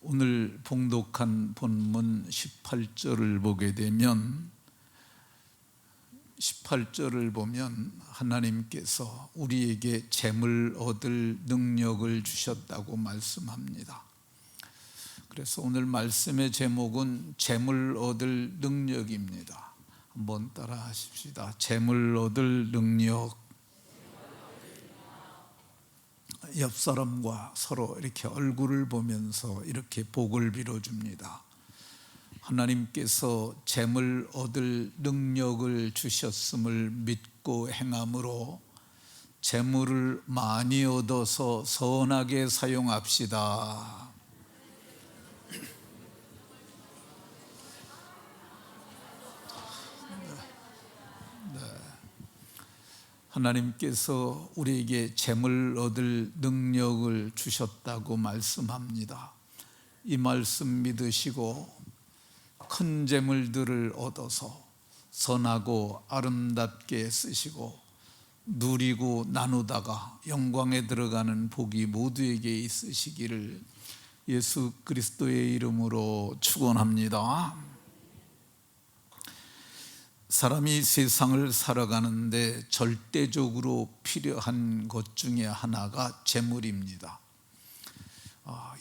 오늘 봉독한 본문 18절을 보게 되면 18절을 보면 하나님께서 우리에게 재물 얻을 능력을 주셨다고 말씀합니다. 그래서 오늘 말씀의 제목은 재물 얻을 능력입니다. 한번 따라 하십시다. 재물 얻을 능력. 옆 사람과 서로 이렇게 얼굴을 보면서 이렇게 복을 빌어줍니다. 하나님께서 재물 얻을 능력을 주셨음을 믿고 행함으로 재물을 많이 얻어서 선하게 사용합시다. 하나님께서 우리에게 재물 얻을 능력을 주셨다고 말씀합니다. 이 말씀 믿으시고 큰 재물들을 얻어서 선하고 아름답게 쓰시고 누리고 나누다가 영광에 들어가는 복이 모두에게 있으시기를 예수 그리스도의 이름으로 축원합니다. 사람이 세상을 살아가는데 절대적으로 필요한 것 중에 하나가 재물입니다.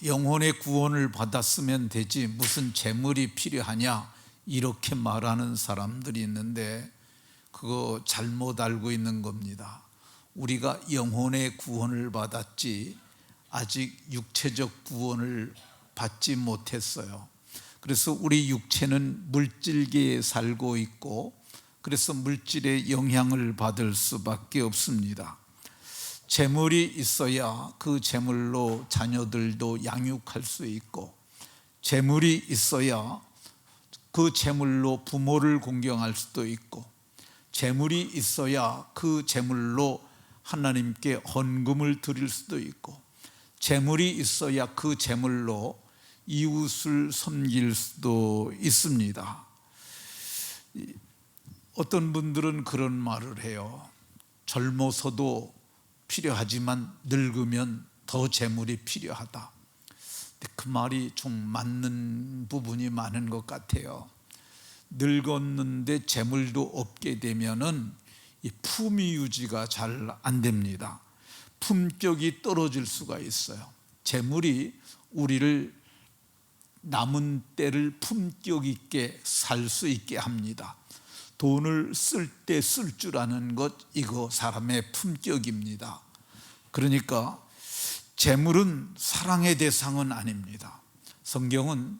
영혼의 구원을 받았으면 되지 무슨 재물이 필요하냐 이렇게 말하는 사람들이 있는데 그거 잘못 알고 있는 겁니다. 우리가 영혼의 구원을 받았지 아직 육체적 구원을 받지 못했어요. 그래서 우리 육체는 물질계에 살고 있고 그래서 물질의 영향을 받을 수밖에 없습니다. 재물이 있어야 그 재물로 자녀들도 양육할 수 있고 재물이 있어야 그 재물로 부모를 공경할 수도 있고 재물이 있어야 그 재물로 하나님께 헌금을 드릴 수도 있고 재물이 있어야 그 재물로 이웃을 섬길 수도 있습니다. 어떤 분들은 그런 말을 해요. 젊어서도 필요하지만 늙으면 더 재물이 필요하다. 그 말이 좀 맞는 부분이 많은 것 같아요. 늙었는데 재물도 없게 되면은 이 품위 유지가 잘 안 됩니다. 품격이 떨어질 수가 있어요. 재물이 우리를 남은 때를 품격 있게 살 수 있게 합니다. 돈을 쓸 때 쓸 줄 아는 것, 이거 사람의 품격입니다. 그러니까 재물은 사랑의 대상은 아닙니다. 성경은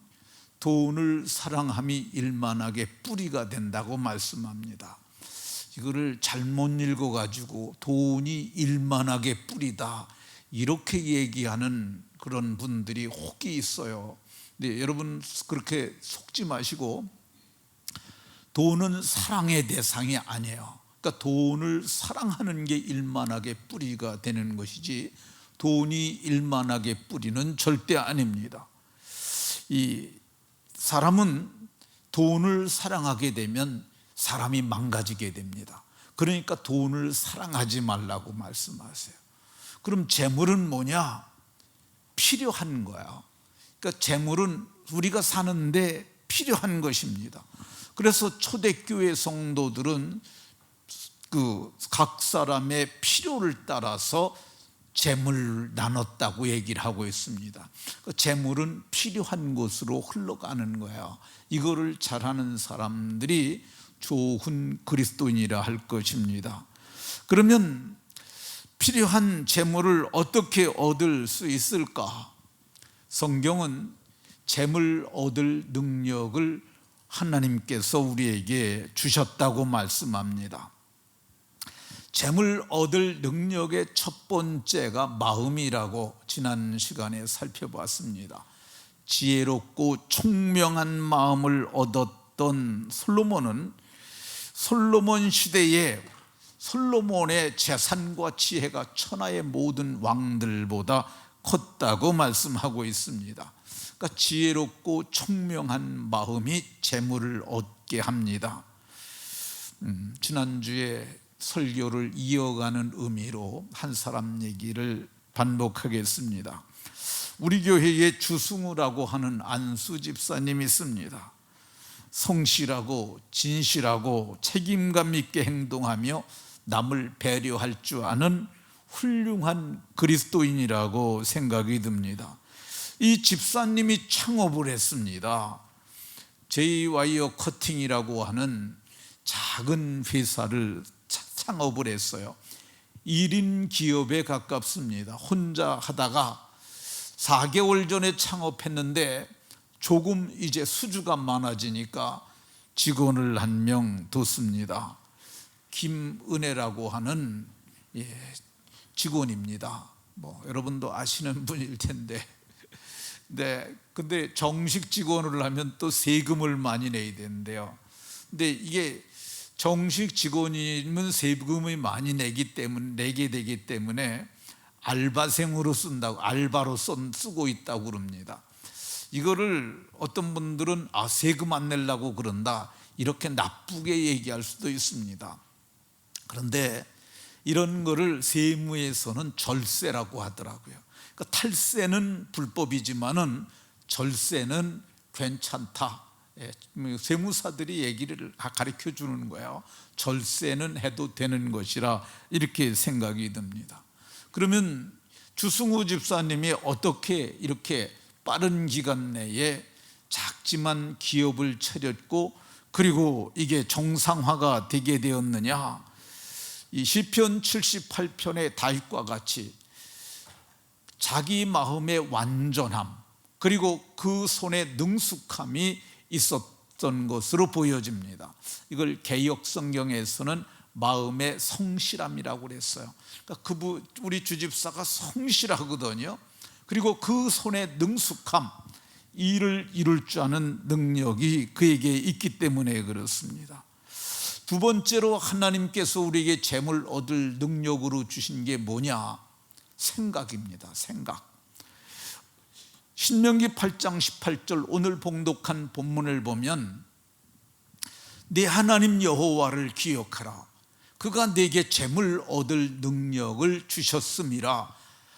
돈을 사랑함이 일만하게 뿌리가 된다고 말씀합니다. 이거를 잘못 읽어가지고 돈이 일만하게 뿌리다 이렇게 얘기하는 그런 분들이 혹이 있어요. 근데 여러분 그렇게 속지 마시고 돈은 사랑의 대상이 아니에요. 그러니까 돈을 사랑하는 게 일만하게 뿌리가 되는 것이지 돈이 일만하게 뿌리는 절대 아닙니다. 이 사람은 돈을 사랑하게 되면 사람이 망가지게 됩니다. 그러니까 돈을 사랑하지 말라고 말씀하세요. 그럼 재물은 뭐냐? 필요한 거야. 그러니까 재물은 우리가 사는데 필요한 것입니다. 그래서 초대교회 성도들은 그 각 사람의 필요를 따라서 재물을 나눴다고 얘기를 하고 있습니다. 재물은 필요한 곳으로 흘러가는 거예요. 이거를 잘하는 사람들이 좋은 그리스도인이라 할 것입니다. 그러면 필요한 재물을 어떻게 얻을 수 있을까? 성경은 재물 얻을 능력을 하나님께서 우리에게 주셨다고 말씀합니다. 재물 얻을 능력의 첫 번째가 마음이라고 지난 시간에 살펴봤습니다. 지혜롭고 총명한 마음을 얻었던 솔로몬은 솔로몬 시대에 솔로몬의 재산과 지혜가 천하의 모든 왕들보다 컸다고 말씀하고 있습니다. 그러니까 지혜롭고 총명한 마음이 재물을 얻게 합니다. 지난주에 설교를 이어가는 의미로 한 사람 얘기를 반복하겠습니다. 우리 교회에 주승우라고 하는 안수 집사님이 있습니다. 성실하고 진실하고 책임감 있게 행동하며 남을 배려할 줄 아는 훌륭한 그리스도인이라고 생각이 듭니다. 이 집사님이 창업을 했습니다. 제이와이어 커팅이라고 하는 작은 회사를 창업을 했어요. 1인 기업에 가깝습니다. 혼자 하다가 4개월 전에 창업했는데 조금 이제 수주가 많아지니까 직원을 1명 뒀습니다. 김은혜라고 하는 직원입니다. 여러분도 아시는 분일 텐데, 네, 근데 정식 직원을 하면 또 세금을 많이 내야 되는데요. 근데 이게 정식 직원이면 세금을 많이 내게 되기 때문에 알바생으로 쓴다고, 알바로 쓰고 있다고 그럽니다. 이거를 어떤 분들은 세금 안 내려고 그런다, 이렇게 나쁘게 얘기할 수도 있습니다. 그런데 이런 거를 세무에서는 절세라고 하더라고요. 그러니까 탈세는 불법이지만은 절세는 괜찮다. 세무사들이 얘기를 가르쳐 주는 거예요. 절세는 해도 되는 것이라 이렇게 생각이 듭니다. 그러면 주승우 집사님이 어떻게 이렇게 빠른 기간 내에 작지만 기업을 차렸고 그리고 이게 정상화가 되게 되었느냐? 이 시편 78편의 다윗과 같이 자기 마음의 완전함 그리고 그 손에 능숙함이 있었던 것으로 보여집니다. 이걸 개역 성경에서는 마음의 성실함이라고 그랬어요. 그러니까 우리 주집사가 성실하거든요. 그리고 그 손에 능숙함, 일을 이룰 줄 아는 능력이 그에게 있기 때문에 그렇습니다. 두 번째로 하나님께서 우리에게 재물 얻을 능력으로 주신 게 뭐냐? 생각입니다. 생각. 신명기 8장 18절 오늘 봉독한 본문을 보면 네 하나님 여호와를 기억하라. 그가 네게 재물 얻을 능력을 주셨음이라.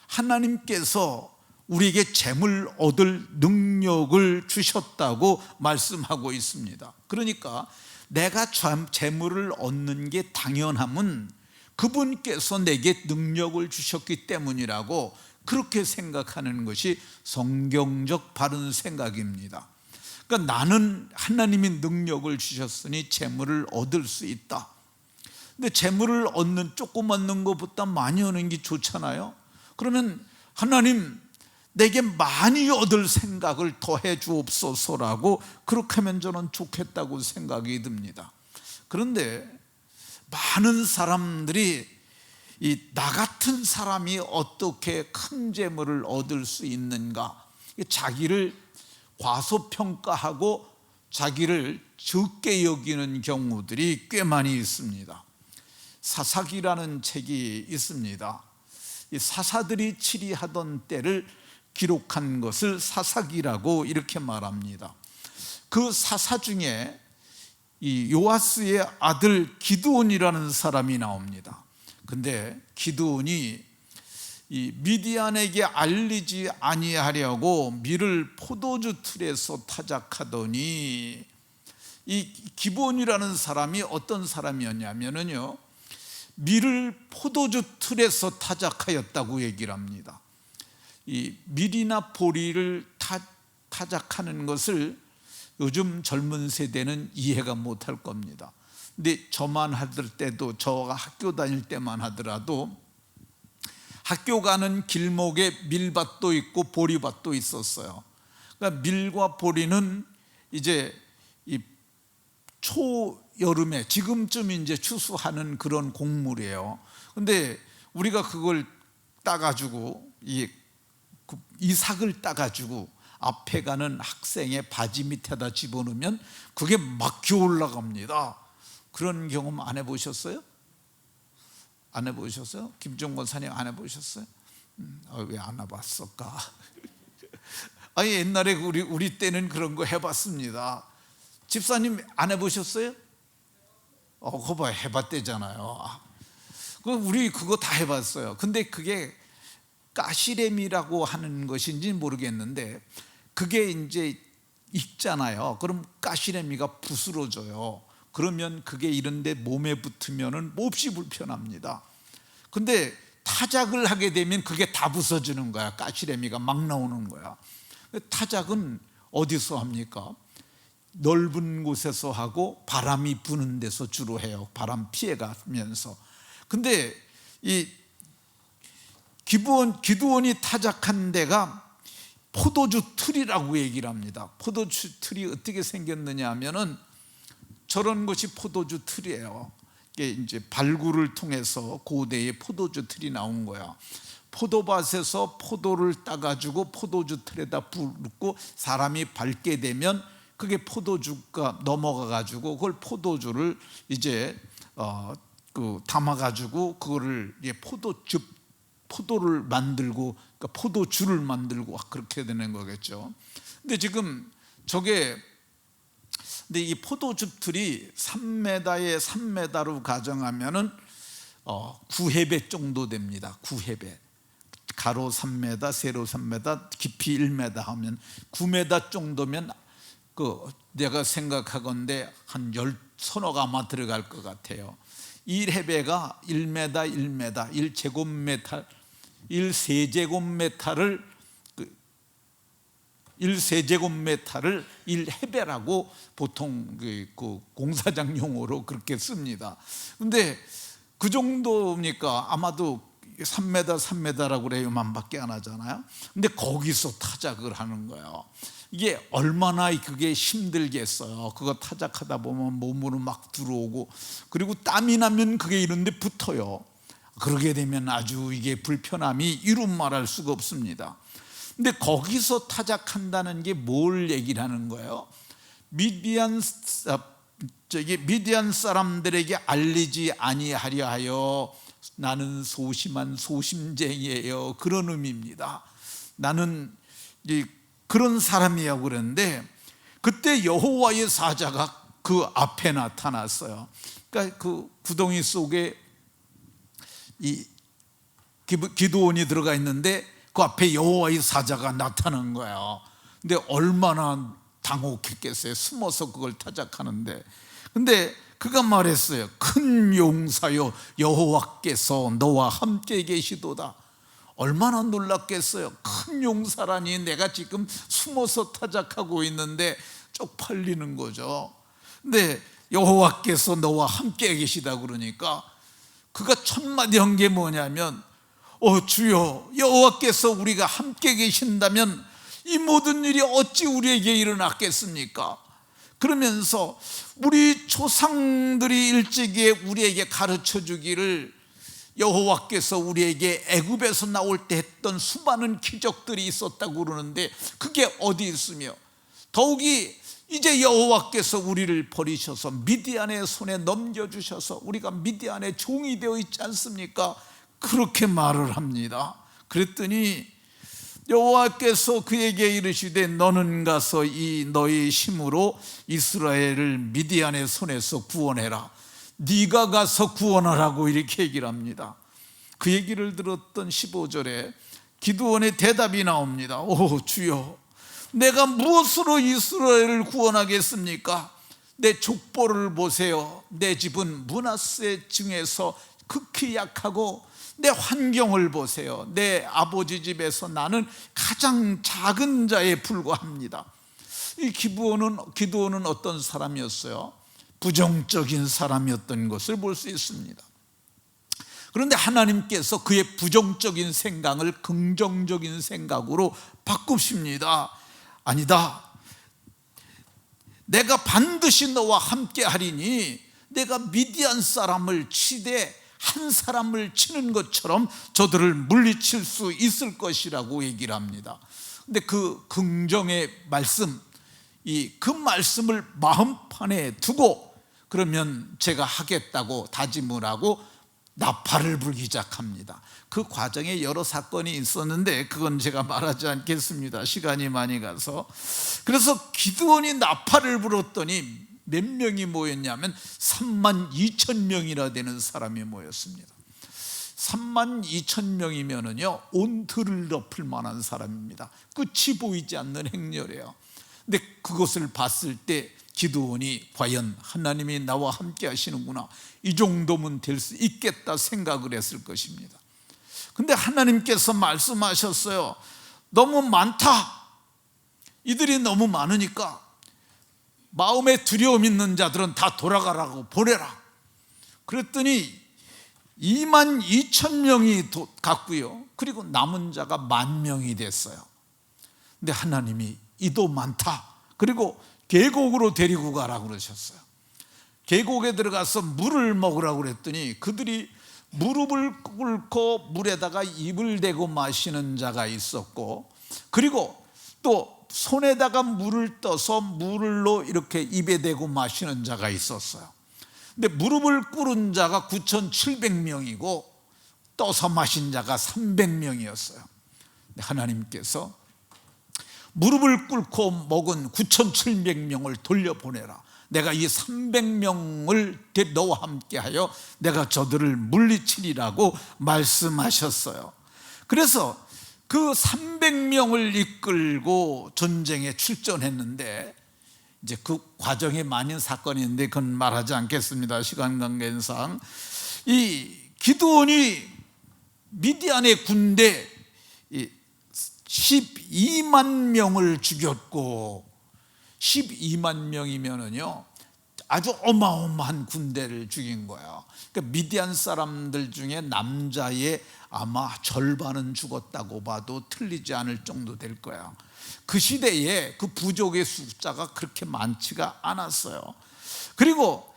하나님께서 우리에게 재물 얻을 능력을 주셨다고 말씀하고 있습니다. 그러니까 내가 재물을 얻는 게 당연함은 그분께서 내게 능력을 주셨기 때문이라고 그렇게 생각하는 것이 성경적 바른 생각입니다. 그러니까 나는 하나님이 능력을 주셨으니 재물을 얻을 수 있다. 근데 재물을 조금 얻는 것보다 많이 얻는 게 좋잖아요. 그러면 하나님 내게 많이 얻을 생각을 더해 주옵소서라고 그렇게 하면 저는 좋겠다고 생각이 듭니다. 그런데 많은 사람들이 나 같은 사람이 어떻게 큰 재물을 얻을 수 있는가, 자기를 과소평가하고 자기를 적게 여기는 경우들이 꽤 많이 있습니다. 사사기라는 책이 있습니다. 이 사사들이 치리하던 때를 기록한 것을 사사기라고 이렇게 말합니다. 그 사사 중에 이 요아스의 아들 기드온이라는 사람이 나옵니다. 근데 기드온이 이 미디안에게 알리지 아니하려고 밀을 포도주 틀에서 타작하더니, 이 기브온이라는 사람이 어떤 사람이었냐면요, 밀을 포도주 틀에서 타작하였다고 얘기를 합니다. 이 밀이나 보리를 타작하는 것을 요즘 젊은 세대는 이해가 못할 겁니다. 근데 저만 하들 때도, 저가 학교 다닐 때만 하더라도 학교 가는 길목에 밀밭도 있고 보리밭도 있었어요. 그러니까 밀과 보리는 이제 이 초여름에 지금쯤 이제 추수하는 그런 곡물이에요. 근데 우리가 그걸 따가지고 이 삭을 따가지고 앞에 가는 학생의 바지 밑에다 집어넣으면 그게 막혀 올라갑니다. 그런 경험 안 해보셨어요? 안 해보셨어요? 김종 권사님 안 해보셨어요? 왜 안 해봤을까? 아니 옛날에 우리 때는 그런 거 해봤습니다. 집사님 안 해보셨어요? 그거 봐, 해봤대잖아요. 우리 그거 다 해봤어요. 근데 그게 가시렘이라고 하는 것인지 모르겠는데 그게 이제 익잖아요. 그럼 가시레미가 부스러져요. 그러면 그게 이런데 몸에 붙으면은 몹시 불편합니다. 근데 타작을 하게 되면 그게 다 부서지는 거야. 가시레미가 막 나오는 거야. 타작은 어디서 합니까? 넓은 곳에서 하고 바람이 부는 데서 주로 해요. 바람 피해가면서. 근데 이 기드온이 타작한 데가 포도주 틀이라고 얘기를 합니다. 포도주 틀이 어떻게 생겼느냐 하면은 저런 것이 포도주 틀이에요. 이게 이제 발굴을 통해서 고대의 포도주 틀이 나온 거야. 포도밭에서 포도를 따가지고 포도주 틀에다 붓고 사람이 밟게 되면 그게 포도주가 넘어가가지고 그걸 포도주를 이제 담아가지고 그거를 포도를 만들고, 그러니까 포도주를 만들고 그렇게 되는 거겠죠. 근데 지금 근데 이 포도주 틀이 3m에 3m로 가정하면은 9해배 정도 됩니다. 9해배. 가로 3m, 세로 3m, 깊이 1m 하면 9m 정도면 내가 생각하건대 한 10서너가 아마 들어갈 것 같아요. 1해배가 1m, 1m, 1세제곱미터를 1해배라고 보통 그 공사장 용어로 그렇게 씁니다. 근데 그 정도니까 아마도 3m, 3m라고 그래요. 만밖에 안 하잖아요. 근데 거기서 타작을 하는 거예요. 이게 얼마나 그게 힘들겠어요. 그거 타작하다 보면 몸으로 막 들어오고, 그리고 땀이 나면 그게 이런데 붙어요. 그러게 되면 아주 이게 불편함이 이루 말할 수가 없습니다. 근데 거기서 타작한다는 게 뭘 얘기를 하는 거예요? 미디안 사람들에게 알리지 아니하려 하여 나는 소심한 소심쟁이에요. 그런 의미입니다. 나는 그런 사람이라고 그랬는데, 그때 여호와의 사자가 그 앞에 나타났어요. 그러니까 그 구덩이 속에 이 기드온이 들어가 있는데 그 앞에 여호와의 사자가 나타난 거예요. 근데 얼마나 당혹했겠어요. 숨어서 그걸 타작하는데. 근데 그가 말했어요. 큰 용사여, 여호와께서 너와 함께 계시도다. 얼마나 놀랐겠어요. 큰 용사라니, 내가 지금 숨어서 타작하고 있는데 쪽팔리는 거죠. 근데 여호와께서 너와 함께 계시다 그러니까 그가 첫 마디 한 게 뭐냐면, 주여, 여호와께서 우리가 함께 계신다면 이 모든 일이 어찌 우리에게 일어났겠습니까? 그러면서 우리 조상들이 일찍이 우리에게 가르쳐 주기를, 여호와께서 우리에게 애굽에서 나올 때 했던 수많은 기적들이 있었다고 그러는데 그게 어디 있으며, 더욱이 이제 여호와께서 우리를 버리셔서 미디안의 손에 넘겨주셔서 우리가 미디안의 종이 되어 있지 않습니까? 그렇게 말을 합니다. 그랬더니 여호와께서 그에게 이르시되 너는 가서 이 너의 힘으로 이스라엘을 미디안의 손에서 구원해라. 네가 가서 구원하라고 이렇게 얘기를 합니다. 그 얘기를 들었던 15절에 기드온의 대답이 나옵니다. 주여, 내가 무엇으로 이스라엘을 구원하겠습니까? 내 족보를 보세요. 내 집은 므낫세 중에서 극히 약하고, 내 환경을 보세요. 내 아버지 집에서 나는 가장 작은 자에 불과합니다. 이 기드온은 어떤 사람이었어요? 부정적인 사람이었던 것을 볼 수 있습니다. 그런데 하나님께서 그의 부정적인 생각을 긍정적인 생각으로 바꾸십니다. 아니다, 내가 반드시 너와 함께 하리니 내가 미디안 사람을 치되 한 사람을 치는 것처럼 저들을 물리칠 수 있을 것이라고 얘기를 합니다. 근데 그 긍정의 말씀, 그 말씀을 마음판에 두고 그러면 제가 하겠다고 다짐을 하고 나팔을 불기 시작합니다. 그 과정에 여러 사건이 있었는데 그건 제가 말하지 않겠습니다. 시간이 많이 가서. 그래서 기드온이 나팔을 불었더니 몇 명이 모였냐면 32,000명이나 되는 사람이 모였습니다. 32,000명이면은요 온 들을 덮을 만한 사람입니다. 끝이 보이지 않는 행렬이에요. 근데 그것을 봤을 때 기드온이 과연 하나님이 나와 함께 하시는구나, 이 정도면 될 수 있겠다 생각을 했을 것입니다. 근데 하나님께서 말씀하셨어요. 너무 많다. 이들이 너무 많으니까 마음에 두려움 있는 자들은 다 돌아가라고 보내라. 그랬더니 22,000명이 갔고요, 그리고 남은 자가 10,000명이 됐어요. 근데 하나님이 이도 많다, 그리고 계곡으로 데리고 가라고 그러셨어요. 계곡에 들어가서 물을 먹으라고 그랬더니 그들이 무릎을 꿇고 물에다가 입을 대고 마시는 자가 있었고, 그리고 또 손에다가 물을 떠서 물로 이렇게 입에 대고 마시는 자가 있었어요. 근데 무릎을 꿇은 자가 9,700명이고 떠서 마신 자가 300명이었어요. 하나님께서 무릎을 꿇고 먹은 9,700명을 돌려보내라. 내가 이 300명을 너와 함께하여 내가 저들을 물리치리라고 말씀하셨어요. 그래서 그 300명을 이끌고 전쟁에 출전했는데, 이제 그 과정에 많은 사건이 있는데 그건 말하지 않겠습니다, 시간 관계상. 이 기드온이 미디안의 군대 12만 명을 죽였고, 12만 명이면은요 아주 어마어마한 군대를 죽인 거예요. 그러니까 미디안 사람들 중에 남자의 아마 절반은 죽었다고 봐도 틀리지 않을 정도 될 거예요. 그 시대에 그 부족의 숫자가 그렇게 많지가 않았어요. 그리고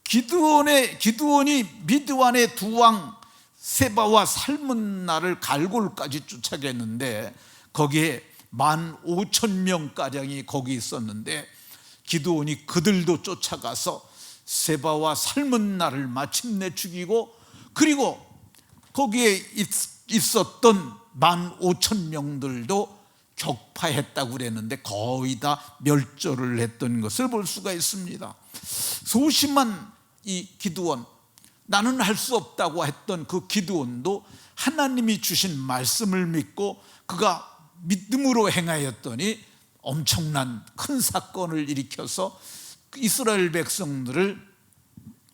기드온이 미드완의 두 왕 세바와 살문나를 갈골까지 쫓아갔는데, 거기에 15,000명가량이 거기 있었는데 기드온이 그들도 쫓아가서 세바와 살문나를 마침내 죽이고, 그리고 거기에 있었던 15,000명들도 격파했다고 그랬는데 거의 다 멸절을 했던 것을 볼 수가 있습니다. 소심한 이 기드온, 나는 할 수 없다고 했던 그 기드온도 하나님이 주신 말씀을 믿고 그가 믿음으로 행하였더니 엄청난 큰 사건을 일으켜서 이스라엘 백성들을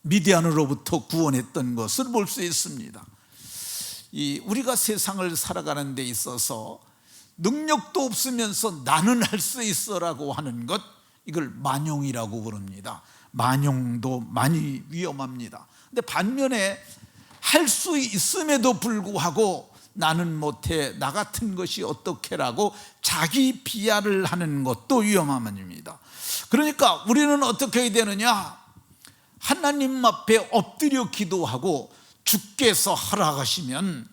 미디안으로부터 구원했던 것을 볼 수 있습니다. 우리가 세상을 살아가는 데 있어서 능력도 없으면서 나는 할 수 있어라고 하는 것, 이걸 만용이라고 부릅니다. 만용도 많이 위험합니다. 근데 반면에 할 수 있음에도 불구하고 나는 못해, 나 같은 것이 어떻게라고 자기 비하를 하는 것도 위험함입니다. 그러니까 우리는 어떻게 해야 되느냐? 하나님 앞에 엎드려 기도하고 주께서 허락하시면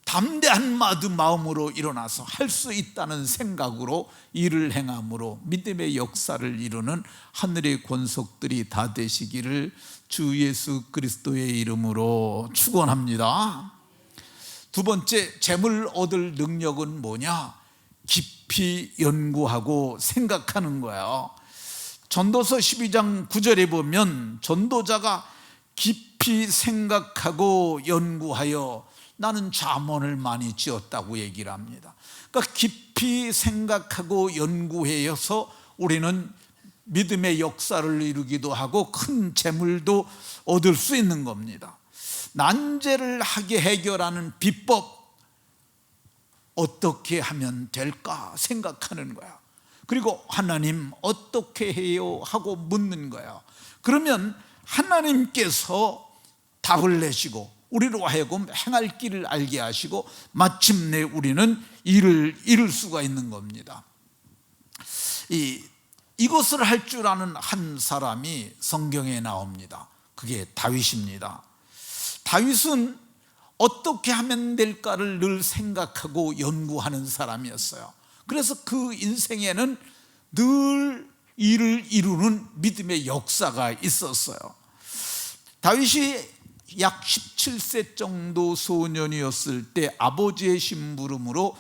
담대한 마음으로 일어나서 할 수 있다는 생각으로 일을 행함으로 믿음의 역사를 이루는 하늘의 권속들이 다 되시기를 주 예수 그리스도의 이름으로 축원합니다. 두 번째, 재물 얻을 능력은 뭐냐? 깊이 연구하고 생각하는 거예요. 전도서 12장 9절에 보면 전도자가 깊이 생각하고 연구하여 나는 잠언을 많이 지었다고 얘기를 합니다. 그러니까 깊이 생각하고 연구해서 우리는 믿음의 역사를 이루기도 하고 큰 재물도 얻을 수 있는 겁니다. 난제를 하게 해결하는 비법, 어떻게 하면 될까 생각하는 거야. 그리고 하나님 어떻게 해요 하고 묻는 거야. 그러면 하나님께서 답을 내시고 우리로 하여금 행할 길을 알게 하시고 마침내 우리는 일을 이룰 수가 있는 겁니다. 이것을 할 줄 아는 한 사람이 성경에 나옵니다. 그게 다윗입니다. 다윗은 어떻게 하면 될까를 늘 생각하고 연구하는 사람이었어요. 그래서 그 인생에는 늘 일을 이루는 믿음의 역사가 있었어요. 다윗이 약 17세 정도 소년이었을 때 아버지의 심부름으로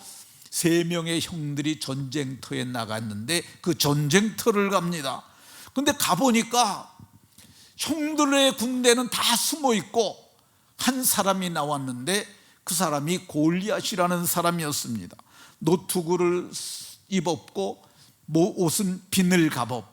3명의 형들이 전쟁터에 나갔는데 그 전쟁터를 갑니다. 근데 가보니까 형들의 군대는 다 숨어 있고 한 사람이 나왔는데 그 사람이 골리앗이라는 사람이었습니다. 노투구를 입었고 옷은 비늘 갑옷,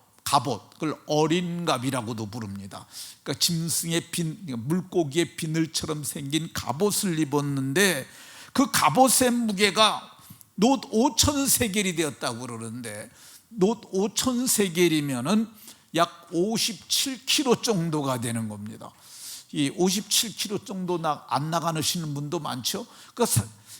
그걸 어린갑이라고도 부릅니다. 그러니까 짐승의 물고기의 비늘처럼 생긴 갑옷을 입었는데 그 갑옷의 무게가 놋 5,000세겔이 되었다고 그러는데, 놋 5,000세겔이면은 약 57kg 정도가 되는 겁니다. 이 57kg 정도 안 나가시는 분도 많죠.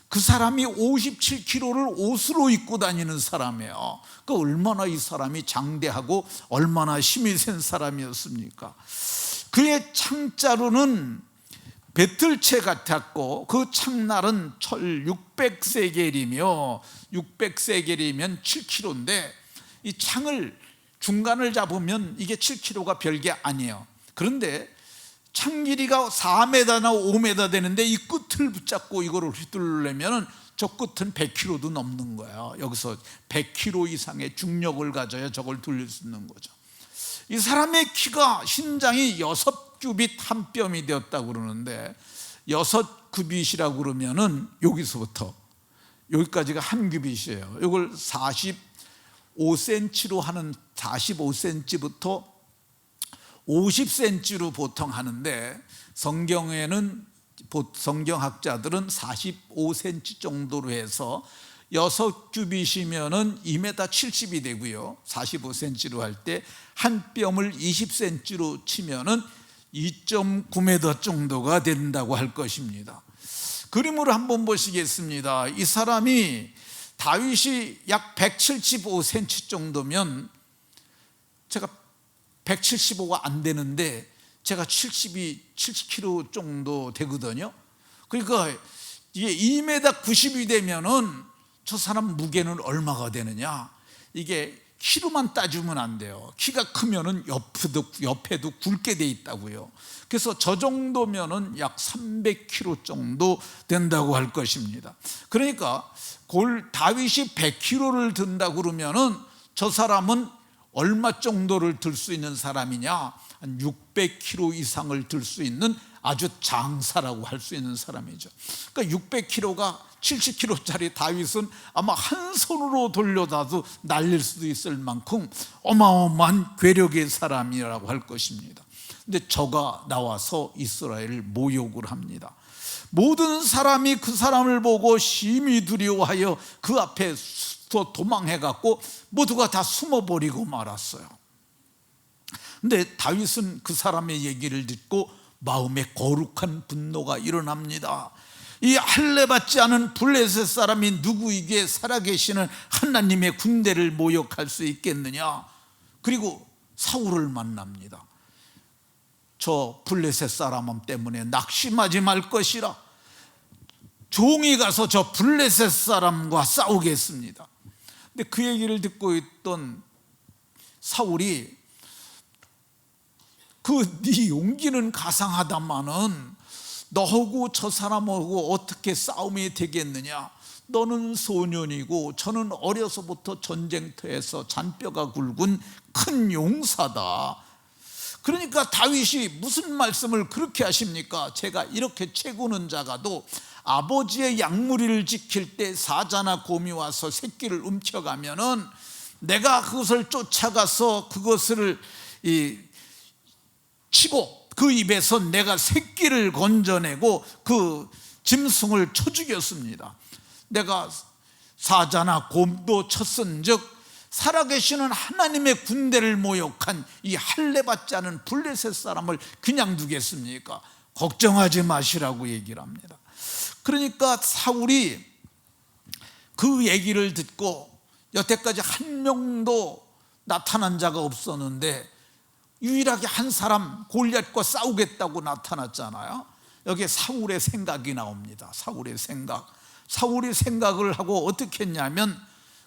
그 사람이 57kg를 옷으로 입고 다니는 사람이에요. 얼마나 이 사람이 장대하고 얼마나 힘이 센 사람이었습니까? 그의 창자루는 배틀채 같았고 그 창날은 철 600세겔이며 600세겔이면 7kg인데 이 창을 중간을 잡으면 이게 7kg가 별게 아니에요. 그런데 창 길이가 4m나 5m 되는데 이 끝을 붙잡고 이거를 휘두르려면 저 끝은 100kg도 넘는 거예요. 여기서 100kg 이상의 중력을 가져야 저걸 돌릴 수 있는 거죠. 이 사람의 키가 신장이 6규빗 한 뼘이 되었다고 그러는데 6규빗이라고 그러면은 여기서부터 여기까지가 한 규빗이에요. 이걸 45cm로 하는 45cm부터 50cm로 보통 하는데 성경에는 성경학자들은 45cm 정도로 해서 6규빗이면은 2m 70이 되고요. 45cm로 할 때 한 뼘을 20cm로 치면은 2.9m 정도가 된다고 할 것입니다. 그림으로 한번 보시겠습니다. 이 사람이 다윗이 약 175cm 정도면 제가 175가 안 되는데 제가 70kg 정도 되거든요. 그러니까 이게 2m 90이 되면은 저 사람 무게는 얼마가 되느냐? 이게 키로만 따지면 안 돼요. 키가 크면은 옆에도 굵게 돼 있다고요. 그래서 저 정도면은 약 300kg 정도 된다고 할 것입니다. 그러니까 다윗이 100kg를 든다 그러면은 저 사람은 얼마 정도를 들 수 있는 사람이냐? 한 600kg 이상을 들 수 있는 아주 장사라고 할 수 있는 사람이죠. 그러니까 600kg가 70kg짜리 다윗은 아마 한 손으로 돌려다도 날릴 수도 있을 만큼 어마어마한 괴력의 사람이라고 할 것입니다. 근데 저가 나와서 이스라엘을 모욕을 합니다. 모든 사람이 그 사람을 보고 심히 두려워하여 그 앞에 도망해갖고 모두가 다 숨어버리고 말았어요. 근데 다윗은 그 사람의 얘기를 듣고 마음에 거룩한 분노가 일어납니다. 이 할례받지 않은 블레셋 사람이 누구에게 살아계시는 하나님의 군대를 모욕할 수 있겠느냐? 그리고 사울을 만납니다. 저 블레셋 사람 때문에 낙심하지 말 것이라 종이 가서 저 블레셋 사람과 싸우겠습니다. 근데 그 얘기를 듣고 있던 사울이 네 용기는 가상하다마는 너하고 저 사람하고 어떻게 싸움이 되겠느냐? 너는 소년이고 저는 어려서부터 전쟁터에서 잔뼈가 굵은 큰 용사다. 그러니까 다윗이 무슨 말씀을 그렇게 하십니까? 제가 이렇게 채구는 자가도 아버지의 양무리를 지킬 때 사자나 곰이 와서 새끼를 훔쳐가면은 내가 그것을 쫓아가서 그것을 치고 그 입에서 내가 새끼를 건져내고 그 짐승을 쳐 죽였습니다. 내가 사자나 곰도 쳤은즉 살아계시는 하나님의 군대를 모욕한 이 할례받지 않은 블레셋 사람을 그냥 두겠습니까? 걱정하지 마시라고 얘기를 합니다. 그러니까 사울이 그 얘기를 듣고 여태까지 한 명도 나타난 자가 없었는데 유일하게 한 사람 골리앗과 싸우겠다고 나타났잖아요. 여기에 사울의 생각이 나옵니다. 사울의 생각을 하고 어떻게 했냐면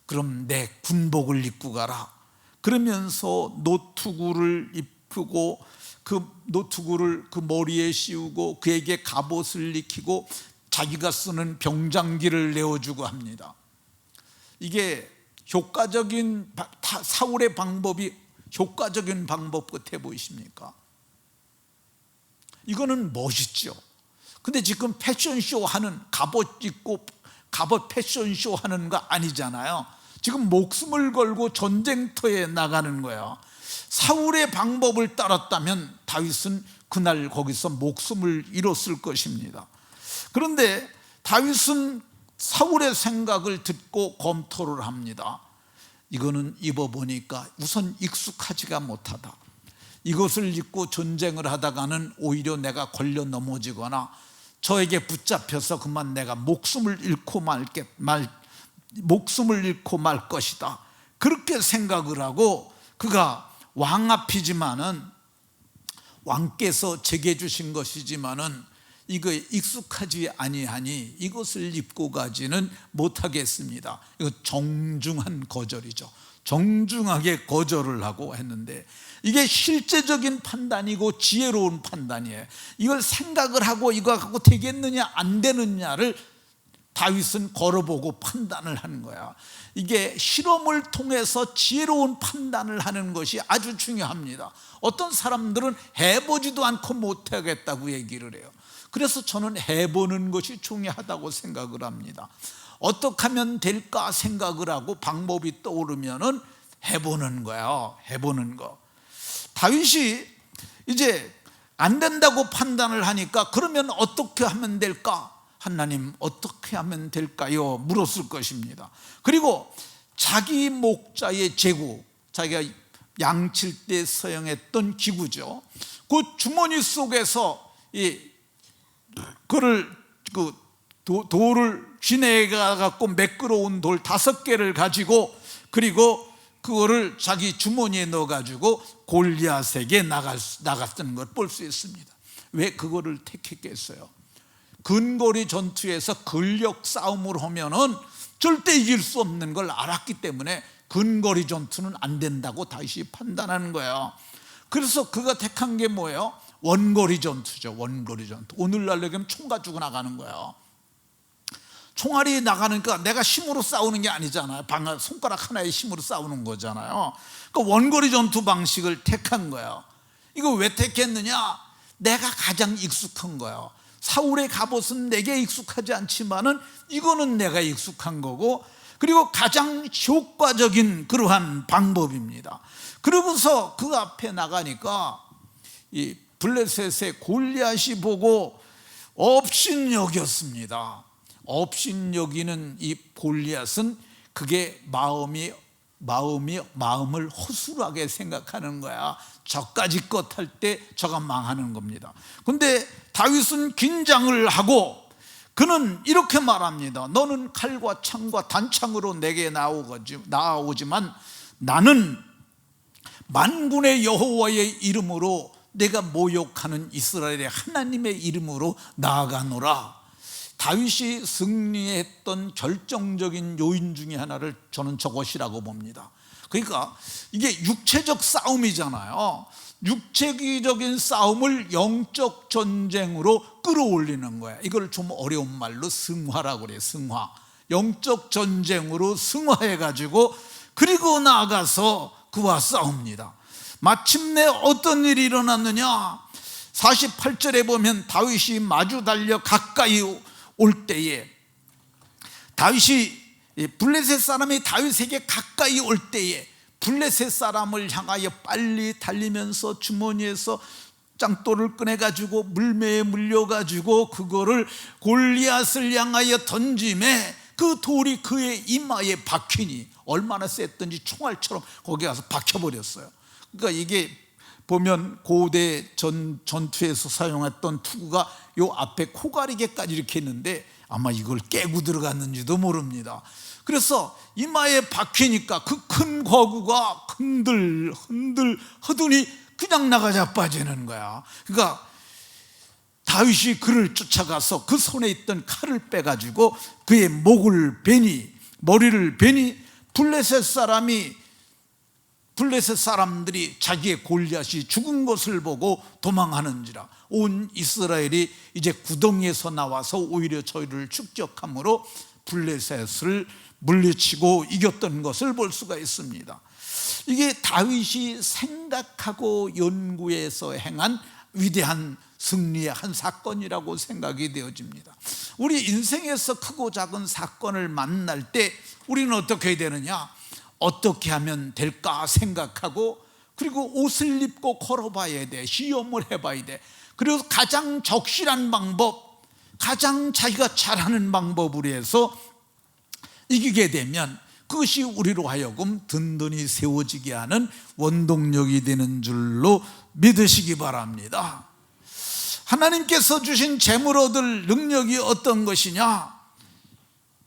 그럼 내 군복을 입고 가라. 그러면서 노투구를 입히고 그 노투구를 그 머리에 씌우고 그에게 갑옷을 입히고 자기가 쓰는 병장기를 내어주고 합니다. 이게 효과적인 사울의 방법이 효과적인 방법 같아 보이십니까? 이거는 멋있죠. 근데 지금 패션쇼 하는, 갑옷 입고 갑옷 패션쇼 하는 거 아니잖아요. 지금 목숨을 걸고 전쟁터에 나가는 거예요. 사울의 방법을 따랐다면 다윗은 그날 거기서 목숨을 잃었을 것입니다. 그런데 다윗은 사울의 생각을 듣고 검토를 합니다. 이거는 입어보니까 우선 익숙하지가 못하다. 이것을 입고 전쟁을 하다가는 오히려 내가 걸려 넘어지거나 저에게 붙잡혀서 그만 내가 목숨을 잃고 말 것이다. 그렇게 생각을 하고, 그가 왕 앞이지만은, 왕께서 제게 주신 것이지만은 이거에 익숙하지 아니하니 이것을 입고 가지는 못하겠습니다. 이거 정중한 거절이죠. 정중하게 거절을 하고 했는데, 이게 실제적인 판단이고 지혜로운 판단이에요. 이걸 생각을 하고 이거 갖고 되겠느냐 안 되느냐를 다윗은 걸어보고 판단을 하는 거야. 이게 실험을 통해서 지혜로운 판단을 하는 것이 아주 중요합니다. 어떤 사람들은 해보지도 않고 못하겠다고 얘기를 해요. 그래서 저는 해보는 것이 중요하다고 생각을 합니다. 어떻게 하면 될까 생각을 하고 방법이 떠오르면은 해보는 거예요. 해보는 거. 다윗이 이제 안 된다고 판단을 하니까, 그러면 어떻게 하면 될까? 하나님, 어떻게 하면 될까요? 물었을 것입니다. 그리고 자기 목자의 제구, 자기가 양칠 때 사용했던 기구죠. 그 주머니 속에서 돌을 쥐내가 갖고 매끄러운 돌 5개를 가지고, 그리고 그거를 자기 주머니에 넣어가지고 골리앗에게 나갔던 걸 볼 수 있습니다. 왜 그거를 택했겠어요? 근거리 전투에서 근력 싸움을 하면은 절대 이길 수 없는 걸 알았기 때문에 근거리 전투는 안 된다고 다윗이 판단하는 거예요. 그래서 그가 택한 게 뭐예요? 원거리 전투죠. 원거리 전투. 오늘날 얘기하면 총 가지고 나가는 거예요. 총알이 나가니까 내가 힘으로 싸우는 게 아니잖아요. 손가락 하나의 힘으로 싸우는 거잖아요. 그러니까 원거리 전투 방식을 택한 거예요. 이거 왜 택했느냐? 내가 가장 익숙한 거예요. 사울의 갑옷은 내게 익숙하지 않지만은 이거는 내가 익숙한 거고, 그리고 가장 효과적인 그러한 방법입니다. 그러고서 그 앞에 나가니까 이 블레셋의 골리앗이 보고 업신여겼습니다. 업신여기는 이 골리앗은 그게 마음을 허술하게 생각하는 거야. 저까지 것 할 때 저가 망하는 겁니다. 근데 다윗은 긴장을 하고 그는 이렇게 말합니다. 너는 칼과 창과 단창으로 내게 나오지만 나는 만군의 여호와의 이름으로 내가 모욕하는 이스라엘의 하나님의 이름으로 나아가노라. 다윗이 승리했던 결정적인 요인 중에 하나를 저는 저것이라고 봅니다. 그러니까 이게 육체적 싸움이잖아요. 육체적인 싸움을 영적 전쟁으로 끌어올리는 거야. 이걸 좀 어려운 말로 승화라고 그래요. 승화. 영적 전쟁으로 승화해가지고 그리고 나아가서 그와 싸웁니다. 마침내 어떤 일이 일어났느냐? 48절에 보면 다윗이 마주 달려 가까이 올 때에, 다윗이 블레셋 사람이 다윗에게 가까이 올 때에 블레셋 사람을 향하여 빨리 달리면서 주머니에서 짱돌을 꺼내가지고 물매에 물려가지고 그거를 골리앗을 향하여 던짐에 그 돌이 그의 이마에 박히니 얼마나 셌던지 총알처럼 거기 가서 박혀버렸어요. 그러니까 이게 보면 고대 전투에서 사용했던 투구가 요 앞에 코가리개까지 이렇게 있는데 아마 이걸 깨고 들어갔는지도 모릅니다. 그래서 이마에 박히니까 그 큰 거구가 흔들 하더니 그냥 나가 자빠지는 거야. 그러니까 다윗이 그를 쫓아가서 그 손에 있던 칼을 빼가지고 그의 머리를 베니 블레셋 사람들이 자기의 골리앗이 죽은 것을 보고 도망하는지라. 온 이스라엘이 이제 구덩이에서 나와서 오히려 저희를 축적함으로 블레셋을 물리치고 이겼던 것을 볼 수가 있습니다. 이게 다윗이 생각하고 연구해서 행한 위대한 승리의 한 사건이라고 생각이 되어집니다. 우리 인생에서 크고 작은 사건을 만날 때 우리는 어떻게 해야 되느냐, 어떻게 하면 될까 생각하고, 그리고 옷을 입고 걸어봐야 돼, 시험을 해봐야 돼. 그리고 가장 적실한 방법, 가장 자기가 잘하는 방법으로 해서 이기게 되면 그것이 우리로 하여금 든든히 세워지게 하는 원동력이 되는 줄로 믿으시기 바랍니다. 하나님께서 주신 재물 얻을 능력이 어떤 것이냐?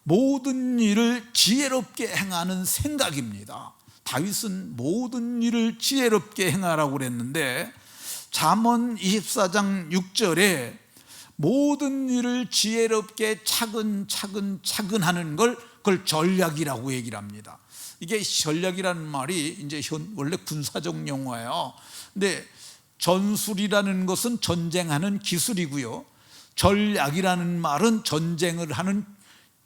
모든 일을 지혜롭게 행하는 생각입니다. 다윗은 모든 일을 지혜롭게 행하라고 그랬는데, 잠언 24장 6절에 모든 일을 지혜롭게 차근차근 하는 그걸 전략이라고 얘기를 합니다. 이게 전략이라는 말이 이제 원래 군사적 용어예요. 근데 전술이라는 것은 전쟁하는 기술이고요, 전략이라는 말은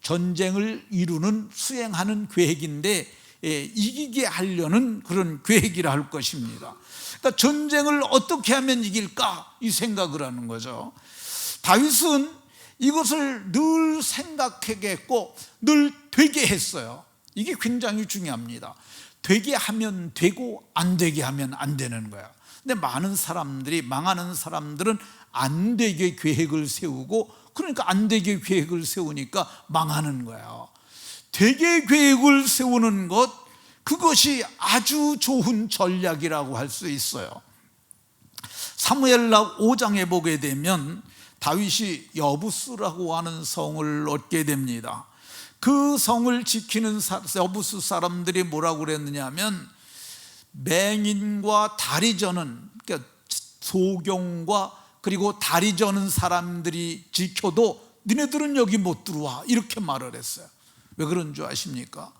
전쟁을 이루는 수행하는 계획인데, 이기게 하려는 그런 계획이라 할 것입니다. 그러니까 전쟁을 어떻게 하면 이길까, 이 생각을 하는 거죠. 다윗은 이것을 늘 생각하게 했고 늘 되게 했어요. 이게 굉장히 중요합니다. 되게 하면 되고 안 되게 하면 안 되는 거야. 근데 많은 사람들이, 망하는 사람들은 안 되게 계획을 세우고, 그러니까 안 되게 계획을 세우니까 망하는 거예요. 되게 계획을 세우는 것, 그것이 아주 좋은 전략이라고 할 수 있어요. 사무엘라 5장에 보게 되면 다윗이 여부스라고 하는 성을 얻게 됩니다. 그 성을 지키는 여부스 사람들이 뭐라고 그랬느냐 하면, 맹인과 다리 저는, 그러니까 소경과 그리고 다리 저는 사람들이 지켜도 니네들은 여기 못 들어와, 이렇게 말을 했어요. 왜 그런 줄 아십니까?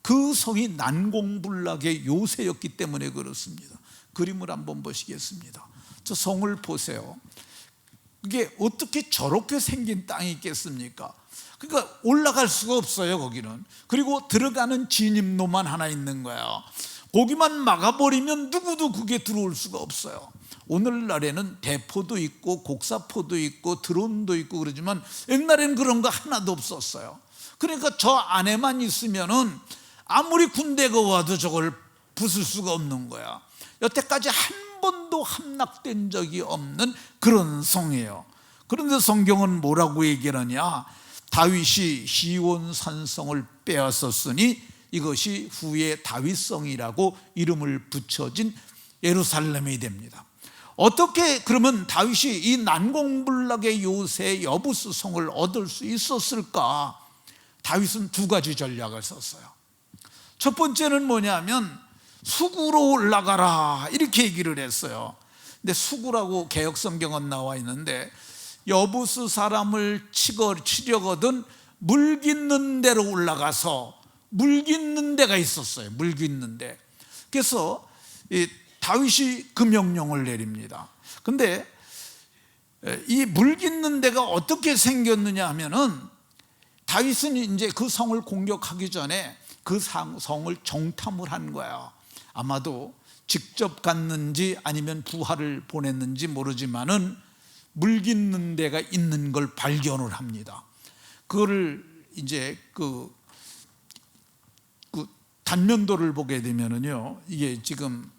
그 성이 난공불락의 요새였기 때문에 그렇습니다. 그림을 한번 보시겠습니다. 저 성을 보세요. 이게 어떻게 저렇게 생긴 땅이 있겠습니까? 그러니까 올라갈 수가 없어요, 거기는. 그리고 들어가는 진입로만 하나 있는 거예요. 거기만 막아버리면 누구도 그게 들어올 수가 없어요. 오늘날에는 대포도 있고 곡사포도 있고 드론도 있고 그러지만 옛날에는 그런 거 하나도 없었어요. 그러니까 저 안에만 있으면은 아무리 군대가 와도 저걸 부술 수가 없는 거야. 여태까지 한 번도 함락된 적이 없는 그런 성이에요. 그런데 성경은 뭐라고 얘기하느냐, 다윗이 시온 산성을 빼앗았으니 이것이 후에 다윗성이라고 이름을 붙여진 예루살렘이 됩니다. 어떻게 그러면 다윗이 이 난공불락의 요새 여부스 성을 얻을 수 있었을까? 다윗은 두 가지 전략을 썼어요. 첫 번째는 뭐냐면 수구로 올라가라, 이렇게 얘기를 했어요. 근데 수구라고 개역성경은 나와 있는데, 여부스 사람을 치려거든 물 깃는 데로 올라가서, 물 깃는 데가 있었어요. 물 깃는 데. 그래서 다윗이 그 명령을 내립니다. 근데 이 물 깃는 데가 어떻게 생겼느냐 하면은, 다윗은 이제 그 성을 공격하기 전에 그 성을 정탐을 한 거야. 아마도 직접 갔는지 아니면 부하를 보냈는지 모르지만은 물 깃는 데가 있는 걸 발견을 합니다. 그거를 이제 그 단면도를 보게 되면은요, 이게 지금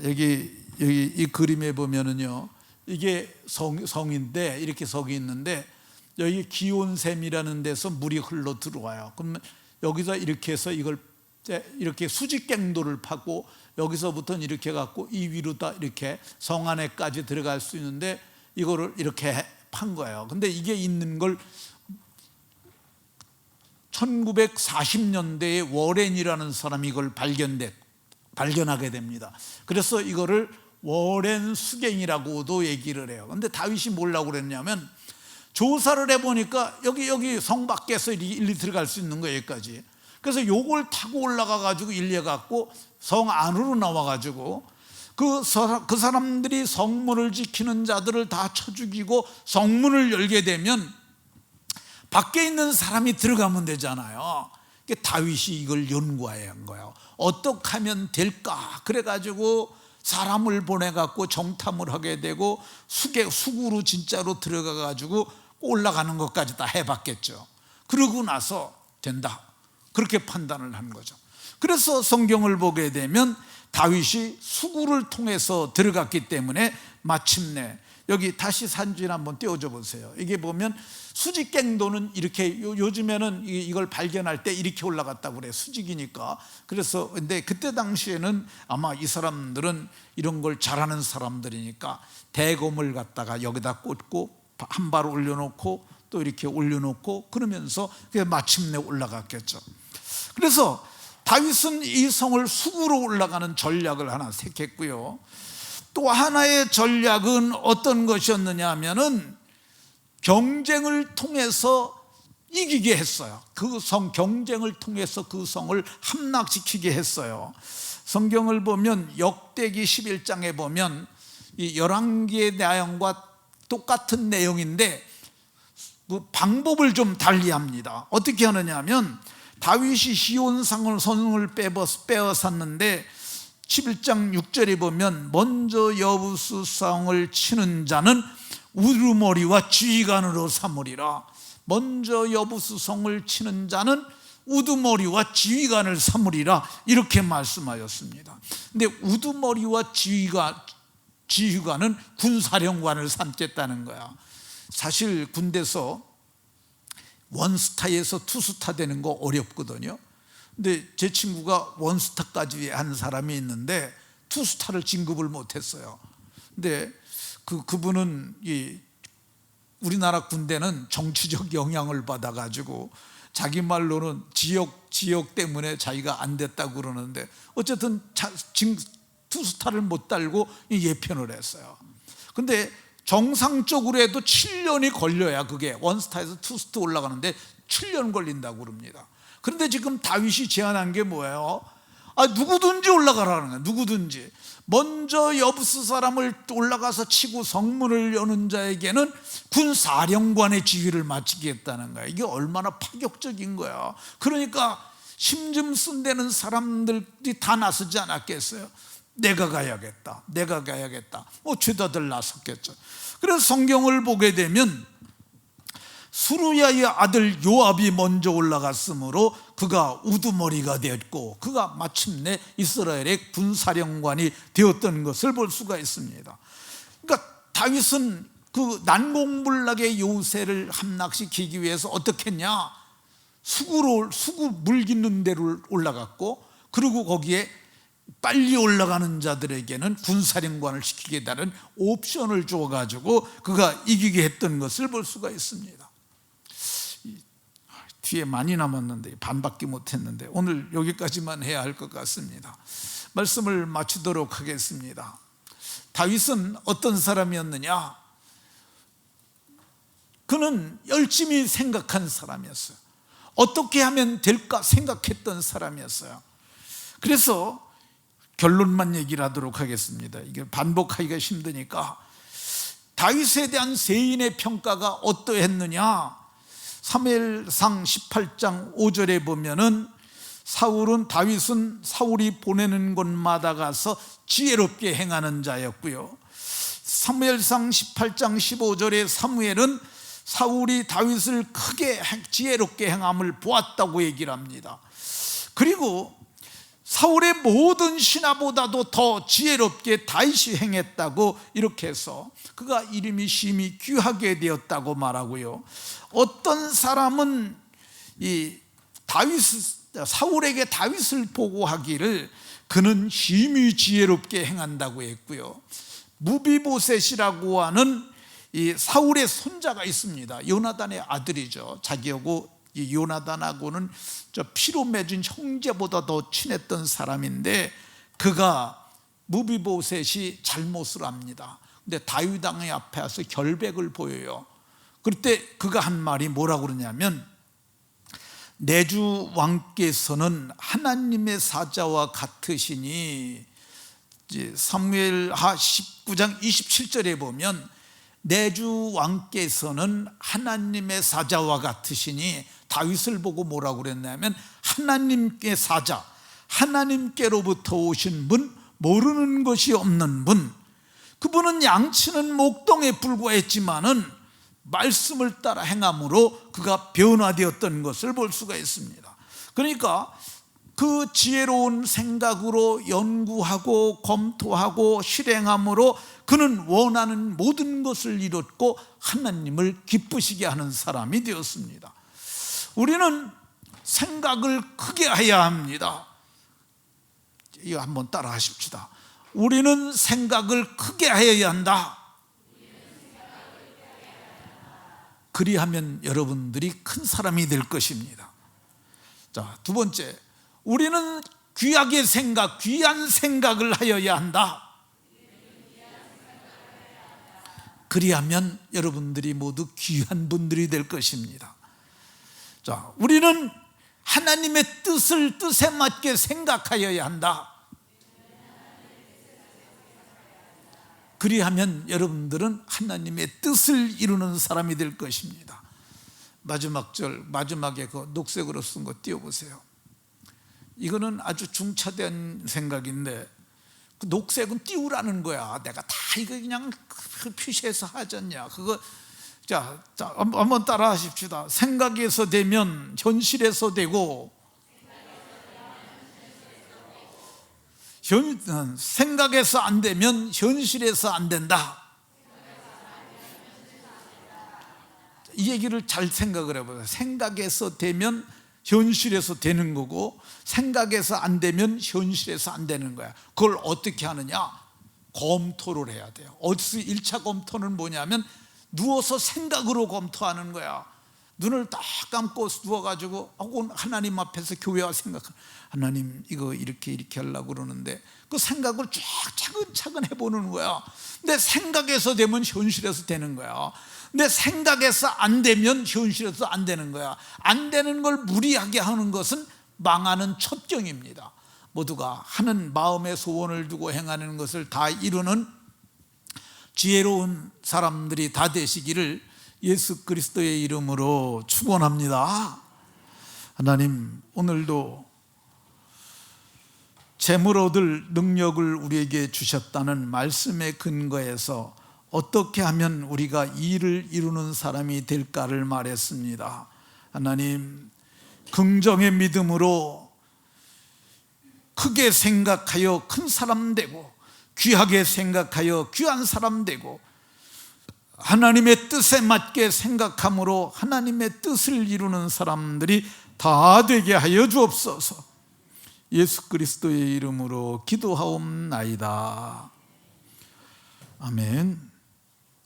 여기 이 그림에 보면은요, 이게 성인데 이렇게 성이 있는데, 여기 기온샘이라는 데서 물이 흘러 들어와요. 그러면 여기서 이렇게 해서 이걸 이렇게 수직갱도를 파고, 여기서부터는 이렇게 갖고 이 위로 다 이렇게 성 안에까지 들어갈 수 있는데, 이거를 이렇게 판 거예요. 근데 이게 있는 걸 1940년대에 워렌이라는 사람이 이걸 발견하게 됩니다. 그래서 이거를 워렌 수갱이라고도 얘기를 해요. 근데 다윗이 뭐라고 그랬냐면, 조사를 해보니까 여기 성 밖에서 일리 들어갈 수 있는 거예요, 여기까지. 그래서 요걸 타고 올라가가지고 일려갖고 성 안으로 나와가지고 그 사람들이 성문을 지키는 자들을 다 쳐 죽이고 성문을 열게 되면 밖에 있는 사람이 들어가면 되잖아요. 다윗이 이걸 연구한 거예요. 어떻게 하면 될까? 그래가지고 사람을 보내갖고 정탐을 하게 되고 수구로 진짜로 들어가가지고 올라가는 것까지 다 해봤겠죠. 그러고 나서 된다, 그렇게 판단을 한 거죠. 그래서 성경을 보게 되면 다윗이 수구를 통해서 들어갔기 때문에 마침내, 여기 다시 사진 한번 띄워줘 보세요. 이게 보면 수직갱도는 이렇게, 요즘에는 이걸 발견할 때 이렇게 올라갔다고 그래요. 수직이니까. 그래서 근데 그때 당시에는 아마 이 사람들은 이런 걸 잘하는 사람들이니까 대검을 갖다가 여기다 꽂고 한 발 올려놓고 또 이렇게 올려놓고 그러면서 마침내 올라갔겠죠. 그래서 다윗은 이 성을 수구로 올라가는 전략을 하나 택했고요. 또 하나의 전략은 어떤 것이었느냐 하면은 경쟁을 통해서 이기게 했어요. 그 성, 경쟁을 통해서 그 성을 함락시키게 했어요. 성경을 보면 역대기 11장에 보면 이 11개의 내용과 똑같은 내용인데 그 방법을 좀 달리합니다. 어떻게 하느냐 하면 다윗이 시온산을 빼앗았는데 11장 6절에 보면 먼저 여부수성을 치는 자는 우두머리와 지휘관으로 삼으리라. 먼저 여부수성을 치는 자는 우두머리와 지휘관을 삼으리라, 이렇게 말씀하였습니다. 근데 우두머리와 지휘관은 군사령관을 삼겠다는 거야. 사실 군대에서 원스타에서 투스타 되는 거 어렵거든요. 근데 제 친구가 원스타까지 한 사람이 있는데 투스타를 진급을 못했어요. 근데 그분은 우리나라 군대는 정치적 영향을 받아가지고 자기 말로는 지역 때문에 자기가 안 됐다고 그러는데 어쨌든 투스타를 못 달고 예편을 했어요. 근데 정상적으로 해도 7년이 걸려야 그게 원스타에서 투스타 올라가는데 7년 걸린다고 그럽니다. 그런데 지금 다윗이 제안한 게 뭐예요? 누구든지 올라가라는 거예요. 누구든지. 먼저 여부스 사람을 올라가서 치고 성문을 여는 자에게는 군사령관의 지위를 맡기겠다는 거예요. 이게 얼마나 파격적인 거야. 그러니까 심좀 쓴다는 사람들이 다 나서지 않았겠어요? 내가 가야겠다, 내가 가야겠다, 죄다들 나섰겠죠. 그래서 성경을 보게 되면 수루야의 아들 요압이 먼저 올라갔으므로 그가 우두머리가 되었고 그가 마침내 이스라엘의 군사령관이 되었던 것을 볼 수가 있습니다. 그러니까 다윗은 그 난공불락의 요새를 함락시키기 위해서 어떻게 했냐? 수구 물 깃는 데로 올라갔고, 그리고 거기에 빨리 올라가는 자들에게는 군사령관을 시키겠다는 옵션을 줘가지고 그가 이기게 했던 것을 볼 수가 있습니다. 뒤에 많이 남았는데 반밖에 못했는데 오늘 여기까지만 해야 할 것 같습니다. 말씀을 마치도록 하겠습니다. 다윗은 어떤 사람이었느냐? 그는 열심히 생각한 사람이었어요. 어떻게 하면 될까 생각했던 사람이었어요. 그래서 결론만 얘기를 하도록 하겠습니다. 이게 반복하기가 힘드니까. 다윗에 대한 세인의 평가가 어떠했느냐? 사무엘상 18장 5절에 보면은 다윗은 사울이 보내는 곳마다 가서 지혜롭게 행하는 자였고요. 사무엘상 18장 15절에 사무엘은 사울이 다윗을 크게 지혜롭게 행함을 보았다고 얘기를 합니다. 그리고 사울의 모든 신하보다도 더 지혜롭게 다윗이 행했다고 이렇게 해서 그가 이름이 심히 귀하게 되었다고 말하고요. 어떤 사람은 사울에게 다윗을 보고하기를 그는 심히 지혜롭게 행한다고 했고요. 무비보셋이라고 하는 이 사울의 손자가 있습니다. 요나단의 아들이죠. 자기하고 이 요나단하고는 피로 맺은 형제보다 더 친했던 사람인데 그가 무비보셋이 잘못을 합니다. 근데 다윗 왕의 앞에 와서 결백을 보여요. 그때 그가 한 말이 뭐라고 그러냐면 내 주 왕께서는 하나님의 사자와 같으시니, 사무엘하 19장 27절에 보면 내 주 왕께서는 하나님의 사자와 같으시니, 다윗을 보고 뭐라고 그랬냐면 하나님께 사자, 하나님께로부터 오신 분, 모르는 것이 없는 분, 그분은 양치는 목동에 불과했지만은 말씀을 따라 행함으로 그가 변화되었던 것을 볼 수가 있습니다. 그러니까 그 지혜로운 생각으로 연구하고 검토하고 실행함으로 그는 원하는 모든 것을 이뤘고 하나님을 기쁘시게 하는 사람이 되었습니다. 우리는 생각을 크게 해야 합니다. 이거 한번 따라 하십시다. 우리는 생각을 크게 해야 한다. 그리하면 여러분들이 큰 사람이 될 것입니다. 자, 두 번째, 우리는 귀하게 생각, 귀한 생각을 하여야 한다. 그리하면 여러분들이 모두 귀한 분들이 될 것입니다. 자, 우리는 하나님의 뜻에 맞게 생각하여야 한다. 그리하면 여러분들은 하나님의 뜻을 이루는 사람이 될 것입니다. 마지막 절, 마지막에 그 녹색으로 쓴 거 띄워보세요. 이거는 아주 중차대한 생각인데, 그 녹색은 띄우라는 거야. 내가 다 이거 그냥 표시해서 하잖냐. 그거 자 한번 따라 하십시다. 생각에서 되면 현실에서 되고, 생각에서 안 되면 현실에서 안 된다. 이 얘기를 잘 생각을 해보세요. 생각에서 되면 현실에서 되는 거고, 생각에서 안 되면 현실에서 안 되는 거야. 그걸 어떻게 하느냐? 검토를 해야 돼요. 1차 검토는 뭐냐면 누워서 생각으로 검토하는 거야. 눈을 딱 감고 누워가지고 혹은 하나님 앞에서 교회와 생각하는, 하나님 이거 이렇게 하려고 그러는데 그 생각을 쫙 차근차근 해보는 거야. 근데 생각에서 되면 현실에서 되는 거야. 근데 생각에서 안 되면 현실에서 안 되는 거야. 안 되는 걸 무리하게 하는 것은 망하는 첩경입니다. 모두가 하는 마음의 소원을 두고 행하는 것을 다 이루는 지혜로운 사람들이 다 되시기를 예수 그리스도의 이름으로 축원합니다. 하나님, 오늘도 재물 얻을 능력을 우리에게 주셨다는 말씀의 근거에서 어떻게 하면 우리가 일을 이루는 사람이 될까를 말했습니다. 하나님, 긍정의 믿음으로 크게 생각하여 큰 사람 되고, 귀하게 생각하여 귀한 사람 되고, 하나님의 뜻에 맞게 생각함으로 하나님의 뜻을 이루는 사람들이 다 되게 하여 주옵소서. 예수 그리스도의 이름으로 기도하옵나이다. 아멘.